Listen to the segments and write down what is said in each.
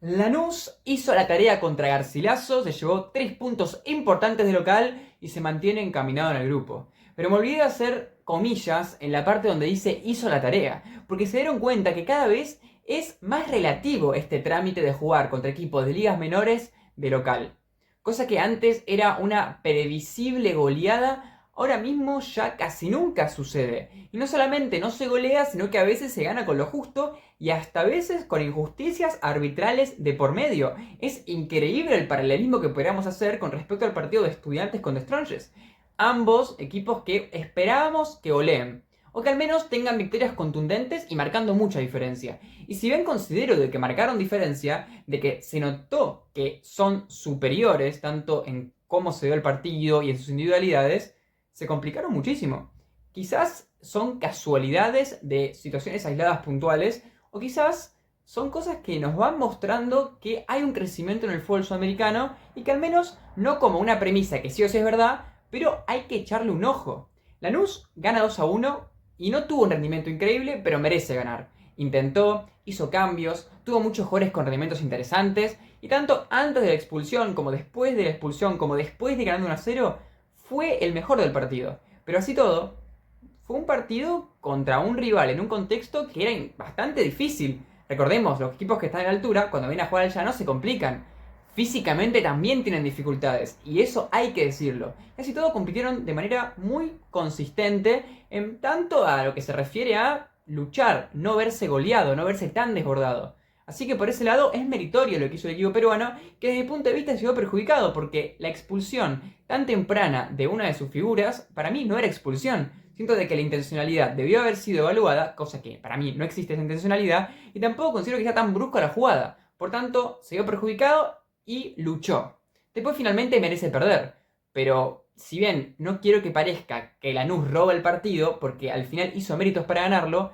Lanús hizo la tarea contra Garcilaso, se llevó 3 puntos importantes de local y se mantiene encaminado en el grupo. Pero me olvidé de hacer comillas en la parte donde dice hizo la tarea, porque se dieron cuenta que cada vez es más relativo este trámite de jugar contra equipos de ligas menores de local. Cosa que antes era una previsible goleada, ahora mismo ya casi nunca sucede. Y no solamente no se golea, sino que a veces se gana con lo justo y hasta a veces con injusticias arbitrales de por medio. Es increíble el paralelismo que podríamos hacer con respecto al partido de Estudiantes con The Strongest. Ambos equipos que esperábamos que goleen, o que al menos tengan victorias contundentes y marcando mucha diferencia. Y si bien considero de que marcaron diferencia, de que se notó que son superiores tanto en cómo se dio el partido y en sus individualidades, se complicaron muchísimo. Quizás son casualidades de situaciones aisladas puntuales, o quizás son cosas que nos van mostrando que hay un crecimiento en el fútbol sudamericano y que al menos no como una premisa que sí o sí es verdad, pero hay que echarle un ojo. Lanús gana 2-1 y no tuvo un rendimiento increíble, pero merece ganar. Intentó, hizo cambios, tuvo muchos jugadores con rendimientos interesantes y tanto antes de la expulsión como después de la expulsión como después de ganar 1-0 fue el mejor del partido. Pero así todo, fue un partido contra un rival en un contexto que era bastante difícil. Recordemos, los equipos que están a la altura, cuando vienen a jugar al llano, se complican. Físicamente también tienen dificultades, y eso hay que decirlo. Casi todos compitieron de manera muy consistente en tanto a lo que se refiere a luchar, no verse goleado, no verse tan desbordado. Así que por ese lado es meritorio lo que hizo el equipo peruano, que desde mi punto de vista se vio perjudicado porque la expulsión tan temprana de una de sus figuras, para mí no era expulsión. Siento de que la intencionalidad debió haber sido evaluada, cosa que para mí no existe esa intencionalidad, y tampoco considero que sea tan brusca la jugada. Por tanto, se vio perjudicado y luchó. Después finalmente merece perder, pero si bien no quiero que parezca que Lanús roba el partido, porque al final hizo méritos para ganarlo,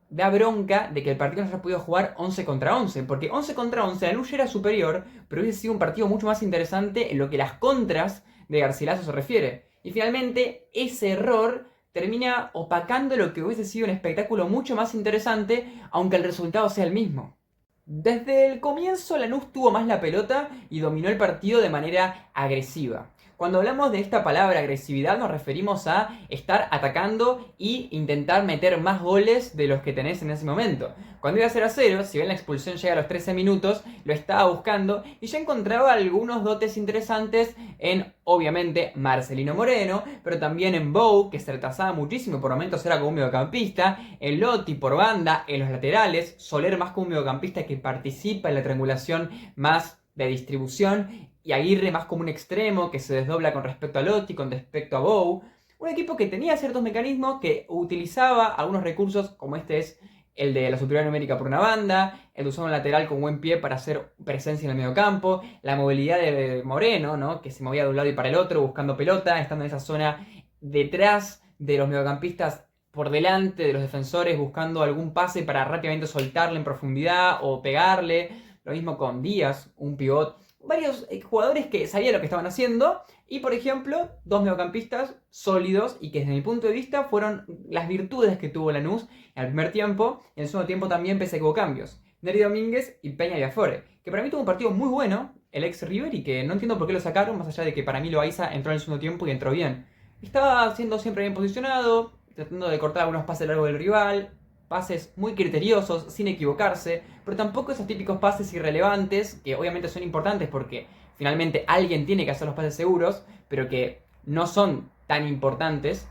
da bronca de que el partido no se haya podido jugar 11 contra 11, porque 11 contra 11 Lanús ya era superior, pero hubiese sido un partido mucho más interesante en lo que las contras de Garcilaso se refiere. Y finalmente ese error termina opacando lo que hubiese sido un espectáculo mucho más interesante, aunque el resultado sea el mismo. Desde el comienzo Lanús tuvo más la pelota y dominó el partido de manera agresiva. Cuando hablamos de esta palabra agresividad nos referimos a estar atacando e intentar meter más goles de los que tenés en ese momento. Cuando iba a 0-0, si bien la expulsión llega a los 13 minutos, lo estaba buscando y ya encontraba algunos dotes interesantes en, obviamente, Marcelino Moreno, pero también en Bou, que se retrasaba muchísimo, por momentos era como un mediocampista, en Lotti por banda, en los laterales, Soler más como un mediocampista que participa en la triangulación más de distribución, y Aguirre más como un extremo que se desdobla con respecto a Lotti, con respecto a Bou. Un equipo que tenía ciertos mecanismos, que utilizaba algunos recursos, como este es el de la superioridad numérica por una banda, el de usar un lateral con buen pie para hacer presencia en el mediocampo, la movilidad de Moreno, ¿no? Que se movía de un lado y para el otro buscando pelota, estando en esa zona detrás de los mediocampistas, por delante de los defensores, buscando algún pase para rápidamente soltarle en profundidad o pegarle. Lo mismo con Díaz, un pivot. Varios jugadores que sabían lo que estaban haciendo y, por ejemplo, dos mediocampistas sólidos y que desde mi punto de vista fueron las virtudes que tuvo Lanús en el primer tiempo y en el segundo tiempo también pese a que hubo cambios. Neri Domínguez y Peña Viafore, que para mí tuvo un partido muy bueno, el ex River, y que no entiendo por qué lo sacaron, más allá de que para mí Loaiza entró en el segundo tiempo y entró bien. Estaba siendo siempre bien posicionado, tratando de cortar algunos pases largos del rival, pases muy criteriosos, sin equivocarse, pero tampoco esos típicos pases irrelevantes, que obviamente son importantes porque finalmente alguien tiene que hacer los pases seguros, pero que no son tan importantes.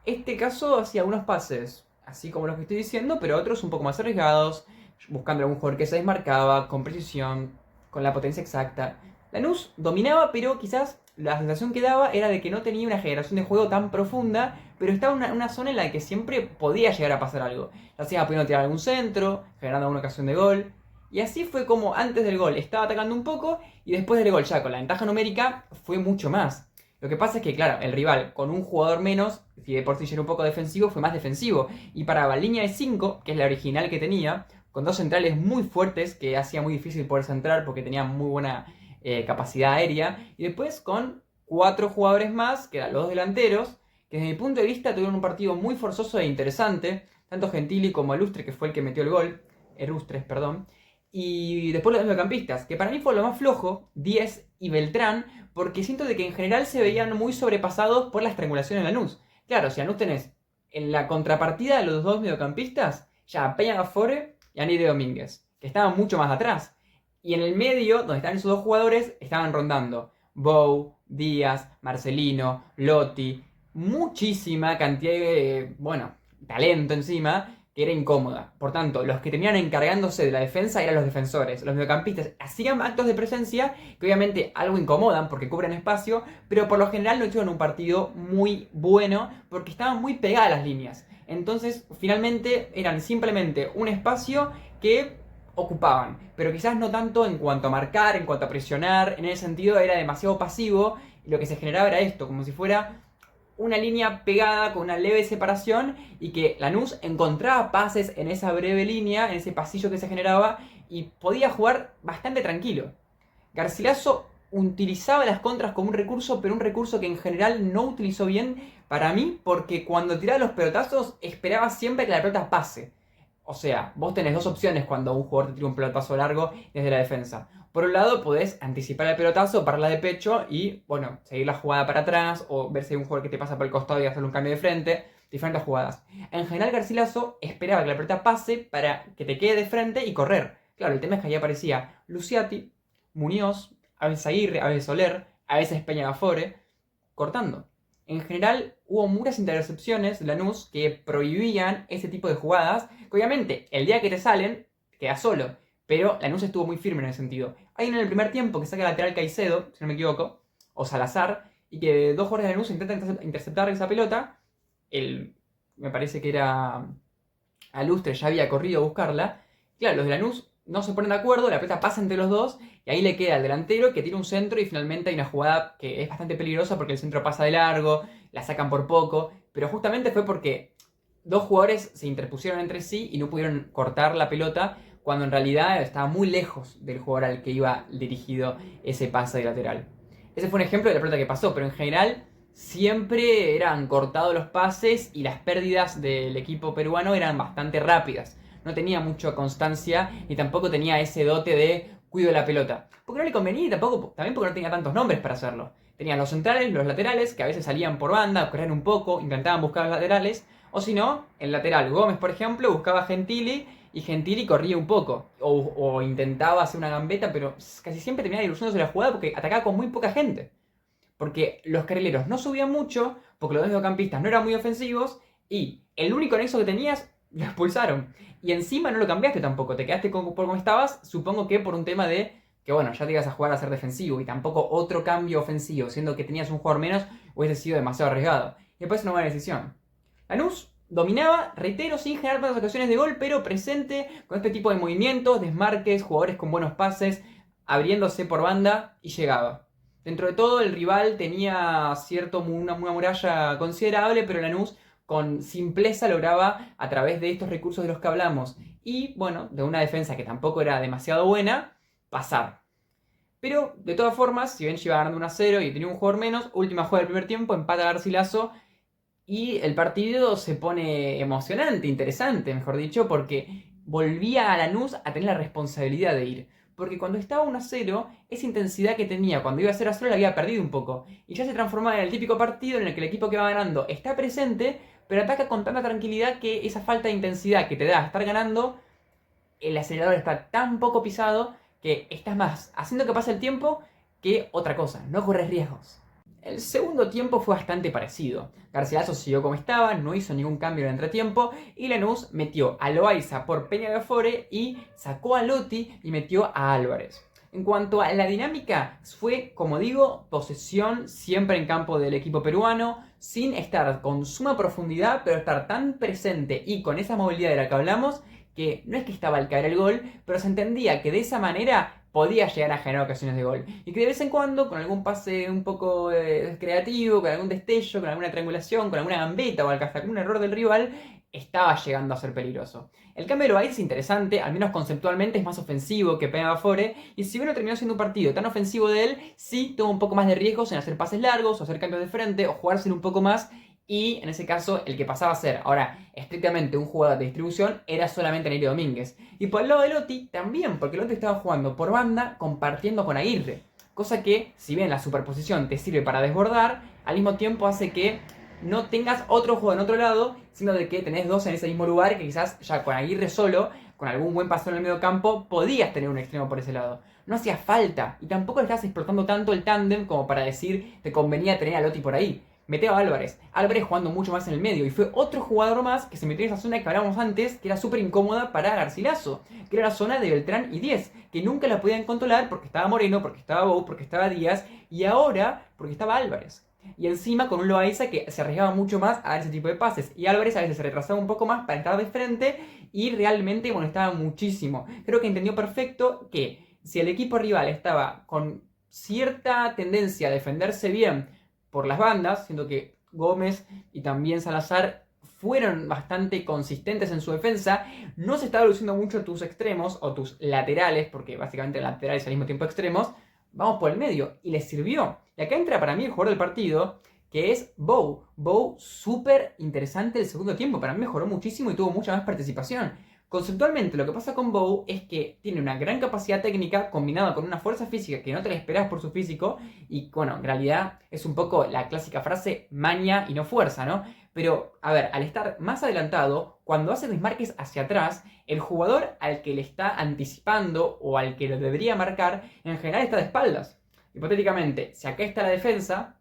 Este caso hacía algunos pases, así como los que estoy diciendo, pero otros un poco más arriesgados, buscando algún jugador que se desmarcaba, con precisión, con la potencia exacta. Lanús dominaba, pero quizás la sensación que daba era de que no tenía una generación de juego tan profunda, pero estaba en una zona en la que siempre podía llegar a pasar algo. Ya sea pudiendo tirar algún centro, generando alguna ocasión de gol. Y así fue como antes del gol estaba atacando un poco y después del gol ya con la ventaja numérica fue mucho más. Lo que pasa es que, claro, el rival con un jugador menos, si de por sí ya era un poco defensivo, fue más defensivo. Y paraba línea de 5, que es la original que tenía, con dos centrales muy fuertes que hacía muy difícil poder centrar porque tenían muy buena capacidad aérea. Y después con 4 jugadores más, que eran los delanteros, que desde mi punto de vista tuvieron un partido muy forzoso e interesante. Tanto Gentili como Elustre, que fue el que metió el gol. Erustres, perdón. Y después los mediocampistas, que para mí fue lo más flojo, 10 y Beltrán, porque siento de que en general se veían muy sobrepasados por la estrangulación en Lanús. Claro, si Lanús tenés en la contrapartida de los dos mediocampistas, ya a Peña Gafore y a Nide Domínguez, que estaban mucho más atrás. Y en el medio, donde están esos dos jugadores, estaban rondando Bou, Díaz, Marcelino, Lotti, muchísima cantidad de, talento encima, que era incómoda. Por tanto, los que tenían encargándose de la defensa eran los defensores. Los mediocampistas hacían actos de presencia que obviamente algo incomodan porque cubren espacio, pero por lo general no hicieron un partido muy bueno porque estaban muy pegadas las líneas. Entonces, finalmente eran simplemente un espacio que ocupaban, pero quizás no tanto en cuanto a marcar, en cuanto a presionar. En ese sentido era demasiado pasivo y lo que se generaba era esto, como si fuera una línea pegada con una leve separación y que Lanús encontraba pases en esa breve línea, en ese pasillo que se generaba y podía jugar bastante tranquilo. Garcilaso utilizaba las contras como un recurso, pero un recurso que en general no utilizó bien para mí, porque cuando tiraba los pelotazos esperaba siempre que la pelota pase. O sea, vos tenés dos opciones cuando un jugador te tira un pelotazo largo desde la defensa. Por un lado, podés anticipar el pelotazo, pararla de pecho y, seguir la jugada para atrás o ver si hay un jugador que te pasa por el costado y hacerle un cambio de frente. Diferentes jugadas. En general, Garcilaso esperaba que la pelota pase para que te quede de frente y correr. Claro, el tema es que ahí aparecía Luciati, Muñoz, a veces Aguirre, a veces Soler, a veces Peña Gafore, cortando. En general, hubo muchas intercepciones de Lanús que prohibían ese tipo de jugadas, que obviamente el día que te salen, quedas solo. Pero Lanús estuvo muy firme en ese sentido. Hay en el primer tiempo que saca lateral Caicedo, si no me equivoco, o Salazar, y que dos jugadores de Lanús intentan interceptar esa pelota. Me parece que era Alustre, ya había corrido a buscarla. Claro, los de Lanús no se ponen de acuerdo, la pelota pasa entre los dos, y ahí le queda al delantero que tira un centro y finalmente hay una jugada que es bastante peligrosa porque el centro pasa de largo, la sacan por poco, pero justamente fue porque dos jugadores se interpusieron entre sí y no pudieron cortar la pelota cuando en realidad estaba muy lejos del jugador al que iba dirigido ese pase de lateral. Ese fue un ejemplo de la pelota que pasó, pero en general siempre eran cortados los pases y las pérdidas del equipo peruano eran bastante rápidas. No tenía mucha constancia y tampoco tenía ese dote de cuido la pelota. Porque no le convenía y también porque no tenía tantos nombres para hacerlo. Tenían los centrales, los laterales, que a veces salían por banda, corrían un poco, intentaban buscar los laterales. O si no, el lateral Gómez, por ejemplo, buscaba a Gentili y Gentili corría un poco. O intentaba hacer una gambeta, pero casi siempre terminaba ilusionándose la jugada porque atacaba con muy poca gente. Porque los carrileros no subían mucho, porque los mediocampistas no eran muy ofensivos y el único nexo que tenías lo expulsaron. Y encima no lo cambiaste tampoco, te quedaste por como estabas, supongo que por un tema de que ya te ibas a jugar a ser defensivo y tampoco otro cambio ofensivo, siendo que tenías un jugador menos, hubiese sido demasiado arriesgado. Y después una buena decisión. Lanús dominaba, reitero, sin generar tantas ocasiones de gol, pero presente con este tipo de movimientos, desmarques, jugadores con buenos pases, abriéndose por banda y llegaba. Dentro de todo, el rival tenía una muralla considerable, pero Lanús con simpleza lograba, a través de estos recursos de los que hablamos, y de una defensa que tampoco era demasiado buena, pasar. Pero, de todas formas, si bien iba ganando 1-0 y tenía un jugador menos, última jugada del primer tiempo, empata Garcilaso, y el partido se pone emocionante, interesante, mejor dicho, porque volvía a Lanús a tener la responsabilidad de ir. Porque cuando estaba 1-0, esa intensidad que tenía cuando iba a 0-0 la había perdido un poco. Y ya se transformaba en el típico partido en el que el equipo que va ganando está presente, pero ataca con tanta tranquilidad que esa falta de intensidad que te da estar ganando, el acelerador está tan poco pisado que estás más haciendo que pase el tiempo que otra cosa, no corres riesgos. El segundo tiempo fue bastante parecido. Garcilaso siguió como estaba, no hizo ningún cambio en el entretiempo y Lanús metió a Loaiza por Peña Gafore y sacó a Lotti y metió a Álvarez. En cuanto a la dinámica, fue, como digo, posesión siempre en campo del equipo peruano, sin estar con suma profundidad, pero estar tan presente y con esa movilidad de la que hablamos, que no es que estaba al caer el gol, pero se entendía que de esa manera podía llegar a generar ocasiones de gol. Y que de vez en cuando, con algún pase un poco creativo, con algún destello, con alguna triangulación, con alguna gambeta o hasta algún error del rival, estaba llegando a ser peligroso. El cambio de Loaiza es interesante, al menos conceptualmente es más ofensivo que Peña Gafore, y si bien no terminó siendo un partido tan ofensivo de él, sí tuvo un poco más de riesgos en hacer pases largos, o hacer cambios de frente, o jugárselo un poco más, y en ese caso el que pasaba a ser ahora estrictamente un jugador de distribución era solamente Nery Domínguez. Y por el lado de Lotti también, porque Lotti estaba jugando por banda compartiendo con Aguirre. Cosa que, si bien la superposición te sirve para desbordar, al mismo tiempo hace que no tengas otro juego en otro lado, sino de que tenés dos en ese mismo lugar, que quizás ya con Aguirre solo, con algún buen paso en el medio campo, podías tener un extremo por ese lado. No hacía falta, y tampoco le estabas explotando tanto el tándem como para decir te convenía tener a Lotti por ahí. Meteo a Álvarez. Álvarez jugando mucho más en el medio. Y fue otro jugador más que se metió en esa zona que hablábamos antes, que era súper incómoda para Garcilaso. Que era la zona de Beltrán y 10. Que nunca la podían controlar porque estaba Moreno, porque estaba Bou, porque estaba Díaz. Y ahora porque estaba Álvarez. Y encima con un Loaiza que se arriesgaba mucho más a dar ese tipo de pases. Y Álvarez a veces se retrasaba un poco más para estar de frente. Y realmente molestaba muchísimo. Creo que entendió perfecto que si el equipo rival estaba con cierta tendencia a defenderse bien por las bandas, siendo que Gómez y también Salazar fueron bastante consistentes en su defensa, no se estaba luciendo mucho tus extremos o tus laterales, porque básicamente laterales al mismo tiempo extremos, vamos por el medio, y les sirvió. Y acá entra para mí el jugador del partido, que es Bou. Bou súper interesante el segundo tiempo, para mí mejoró muchísimo y tuvo mucha más participación. Conceptualmente lo que pasa con Bou es que tiene una gran capacidad técnica combinada con una fuerza física que no te la esperas por su físico y bueno, en realidad es un poco la clásica frase maña y no fuerza, ¿no? Pero, a ver, al estar más adelantado, cuando hace desmarques hacia atrás, el jugador al que le está anticipando o al que lo debería marcar, en general está de espaldas. Hipotéticamente, si acá está la defensa,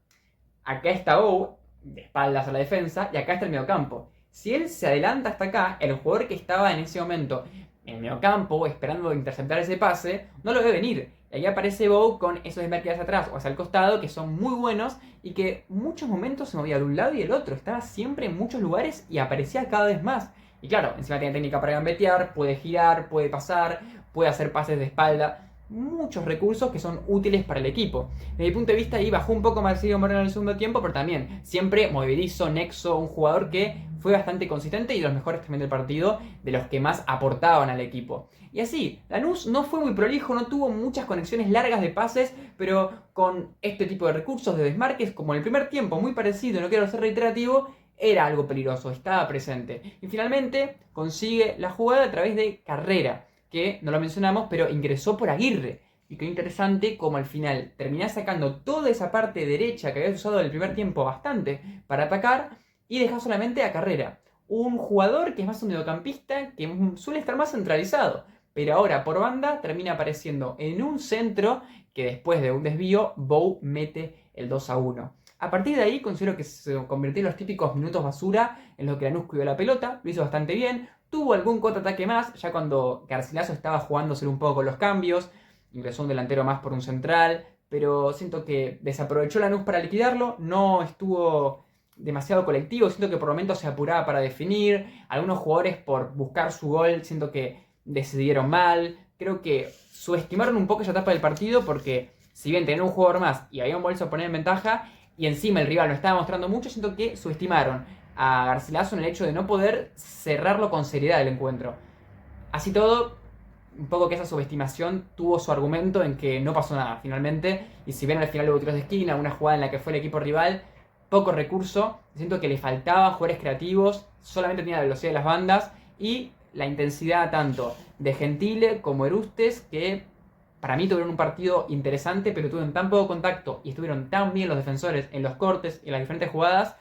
acá está Bou, de espaldas a la defensa, y acá está el mediocampo. Si él se adelanta hasta acá, el jugador que estaba en ese momento en el mediocampo, esperando interceptar ese pase, no lo ve venir. Y ahí aparece Bou con esos desmarques hacia atrás o hacia el costado, que son muy buenos y que en muchos momentos se movía de un lado y del otro. Estaba siempre en muchos lugares y aparecía cada vez más. Y claro, encima tiene técnica para gambetear, puede girar, puede pasar, puede hacer pases de espalda. Muchos recursos que son útiles para el equipo. Desde mi punto de vista ahí bajó un poco Marcelo Moreno en el segundo tiempo, pero también siempre movedizo, nexo, un jugador que fue bastante consistente y de los mejores también del partido, de los que más aportaban al equipo. Y así, Lanús no fue muy prolijo, no tuvo muchas conexiones largas de pases, pero con este tipo de recursos de desmarques, como en el primer tiempo, muy parecido, no quiero ser reiterativo, era algo peligroso, estaba presente. Y finalmente consigue la jugada a través de Carrera, que no lo mencionamos, pero ingresó por Aguirre. Y qué interesante como al final terminás sacando toda esa parte derecha que habías usado en el primer tiempo bastante para atacar y dejás solamente a Carrera. Un jugador que es más un mediocampista, que suele estar más centralizado. Pero ahora por banda termina apareciendo en un centro que después de un desvío Bou mete el 2-1. A partir de ahí considero que se convirtió en los típicos minutos basura en los que Lanús cuidó la pelota, lo hizo bastante bien. Tuvo algún contraataque más, ya cuando Garcilaso estaba jugándose un poco con los cambios. Ingresó un delantero más por un central, pero siento que desaprovechó Lanús para liquidarlo. No estuvo demasiado colectivo, siento que por momentos se apuraba para definir. Algunos jugadores por buscar su gol, siento que decidieron mal. Creo que subestimaron un poco esa etapa del partido porque si bien tenían un jugador más y habían vuelto a poner en ventaja y encima el rival no estaba mostrando mucho, siento que subestimaron a Garcilaso en el hecho de no poder cerrarlo con seriedad el encuentro. Así todo, un poco que esa subestimación tuvo su argumento en que no pasó nada finalmente, y si bien al final hubo tiros de esquina, una jugada en la que fue el equipo rival, poco recurso, siento que le faltaba jugadores creativos, solamente tenía la velocidad de las bandas y la intensidad tanto de Gentile como Erustes, que para mí tuvieron un partido interesante, pero tuvieron tan poco contacto y estuvieron tan bien los defensores en los cortes y en las diferentes jugadas,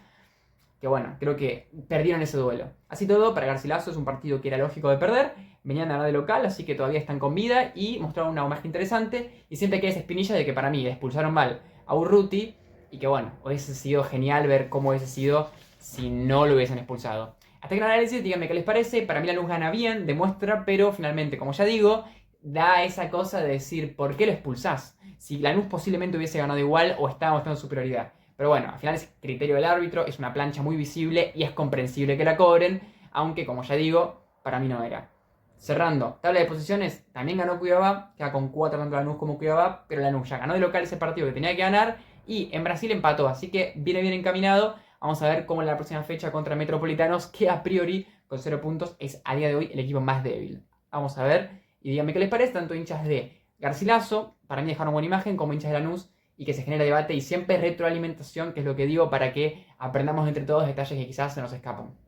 que bueno, creo que perdieron ese duelo. Así todo, para Garcilaso es un partido que era lógico de perder, venían a ganar de local, así que todavía están con vida y mostraron una imagen interesante, y siempre queda esa espinilla de que para mí le expulsaron mal a Urruti, y que bueno, hubiese sido genial ver cómo hubiese sido si no lo hubiesen expulsado. Hasta que el análisis, díganme qué les parece. Para mí Lanús gana bien, demuestra, pero finalmente, como ya digo, da esa cosa de decir, ¿por qué lo expulsás? Si Lanús posiblemente hubiese ganado igual o estaba mostrando superioridad. Pero bueno, al final es criterio del árbitro, es una plancha muy visible y es comprensible que la cobren, aunque como ya digo, para mí no era. Cerrando, tabla de posiciones, también ganó Cuiabá, queda con 4 tanto Lanús como Cuiabá, pero Lanús ya ganó de local ese partido que tenía que ganar y en Brasil empató, así que viene bien encaminado. Vamos a ver cómo en la próxima fecha contra Metropolitanos, que a priori con 0 puntos es a día de hoy el equipo más débil. Vamos a ver y díganme qué les parece, tanto hinchas de Garcilaso, para mí dejaron buena imagen, como hinchas de Lanús y que se genere debate y siempre retroalimentación, que es lo que digo, para que aprendamos entre todos detalles que quizás se nos escapan.